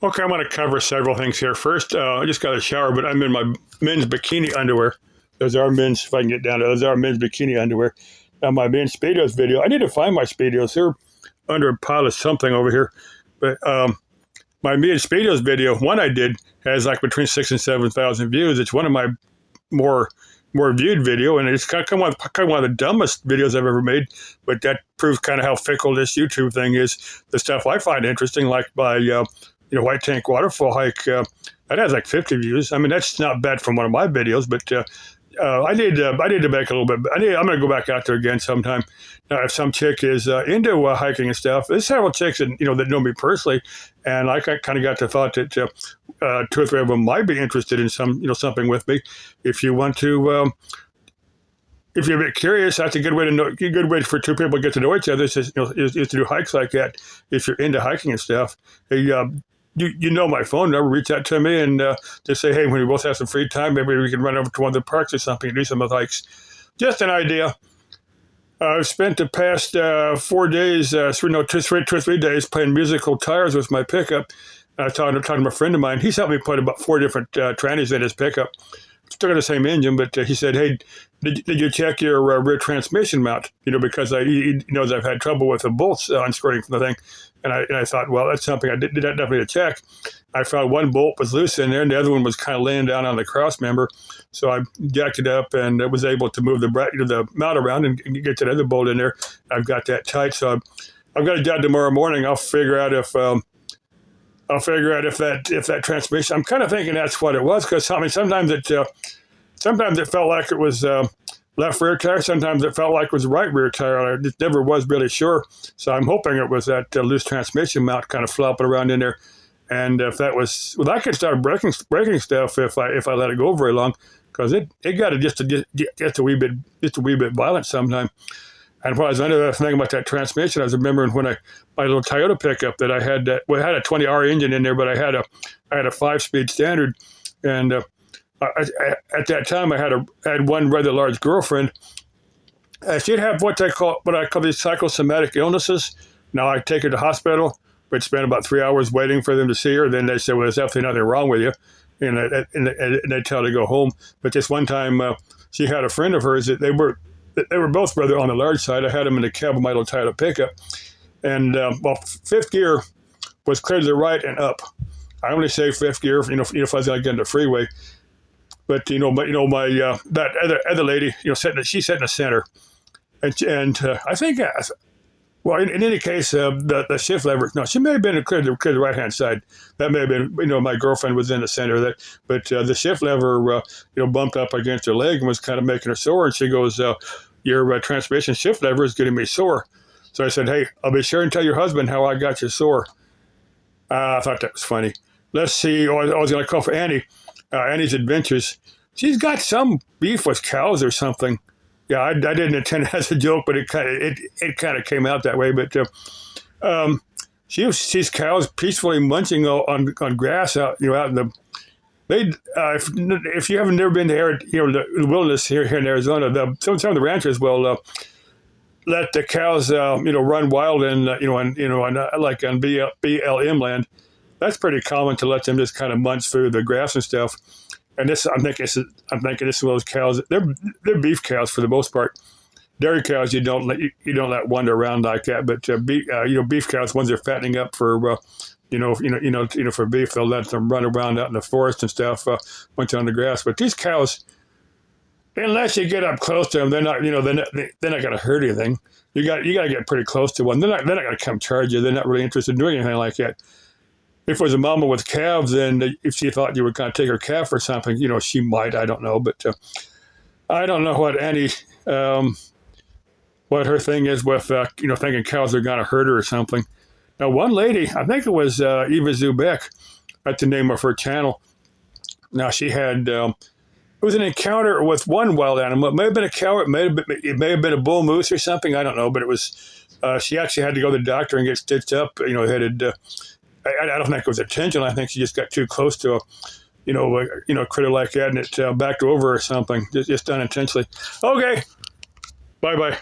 Okay, I'm going to cover several things here. First, I just got a shower, but I'm in my men's bikini underwear. Those are men's, if I can get down to those are men's bikini underwear. Now, my men's Speedos video, I need to find my Speedos. They're under a pile of something over here. But my men's Speedos video, one I did, has like between 6,000 and 7,000 views. It's one of my more viewed video, and it's kind of one of the dumbest videos I've ever made. But that proves kind of how fickle this YouTube thing is. The stuff I find interesting, like my White Tank Waterfall hike, that has like 50 views. I mean, that's not bad from one of my videos, but I need to make a little bit. I'm going to go back out there again sometime. Now, if some chick is into hiking and stuff, there's several chicks that know me personally, and I kind of got the thought that 2 or 3 of them might be interested in something with me. If you want to, if you're a bit curious, that's a good way to know. A good way for two people to get to know each other is to do hikes like that. If you're into hiking and stuff, hey, you know my phone number. Reach out to me and just say, hey, when we both have some free time, maybe we can run over to one of the parks or something and do some of the hikes. Just an idea. I've spent the past 4 days, 2 or 3 days playing musical tires with my pickup. I was talking to a friend of mine. He's helped me put about 4 different trannies in his pickup. Still got the same engine, but he said, hey, did you check your rear transmission mount? Because he knows I've had trouble with the bolts unscrewing from the thing. And I thought, well, that's something I did definitely check. I found one bolt was loose in there, and the other one was kind of laying down on the cross member. So I jacked it up and was able to move the mount around and get that other bolt in there. I've got that tight. So I've got a job tomorrow morning. I'll figure out if that transmission. I'm kind of thinking that's what it was, because sometimes it felt like it was left rear tire. Sometimes it felt like it was right rear tire. I just never was really sure. So I'm hoping it was that loose transmission mount kind of flopping around in there. And if that was, well, I could start breaking stuff if I let it go very long, because it got to just a wee bit violent sometime. And while I was under that thing about that transmission, I was remembering when my little Toyota pickup that I had, had a 20R engine in there, but I had a 5-speed standard, and at that time I had one rather large girlfriend. She'd have what I call these psychosomatic illnesses. Now I take her to the hospital, but spend about 3 hours waiting for them to see her. Then they say, well, there's definitely nothing wrong with you, and they tell her to go home. But this one time, she had a friend of hers that they were both rather on the large side. I had them in the cab of my little Toyota pickup, and fifth gear was clear to the right and up. I only say fifth gear, if I was going to get in the freeway. But my that other lady, she sat in the center, and I think. Well, in any case, the shift lever, no, she may have been clear to the right-hand side. That may have been, my girlfriend was in the center of that. But the shift lever, bumped up against her leg and was kind of making her sore. And she goes, your transmission shift lever is getting me sore. So I said, hey, I'll be sure and tell your husband how I got you sore. I thought that was funny. Let's see. I was going to call for Annie, Annie's Adventures. She's got some beef with cows or something. Yeah, I didn't intend it as a joke, but it kind of came out that way. But she sees cows peacefully munching on grass out in the. If you haven't never been to the wilderness here in Arizona, some of the ranchers will let the cows run wild and like on BLM land. That's pretty common to let them just kind of munch through the grass and stuff. And I'm thinking this is one of those cows. They're beef cows for the most part. Dairy cows you don't let wander around like that. But beef cows, ones they're fattening up for for beef, they'll let them run around out in the forest and stuff, munch on the grass. But these cows, unless you get up close to them, they're not going to hurt anything. You got to get pretty close to one. They're not going to come charge you. They're not really interested in doing anything like that. If it was a mama with calves, then if she thought you were going to take her calf or something, she might. I don't know. But I don't know what Annie, what her thing is with, thinking cows are going to hurt her or something. Now, one lady, I think it was Eva Zubek, that's the name of her channel. Now, she had, it was an encounter with one wild animal. It may have been a cow. It may have been a bull moose or something. I don't know. But it was, she actually had to go to the doctor and get stitched up. I don't think it was intentional. I think she just got too close to a critter like that, and it backed over or something, just unintentionally. Okay, bye-bye.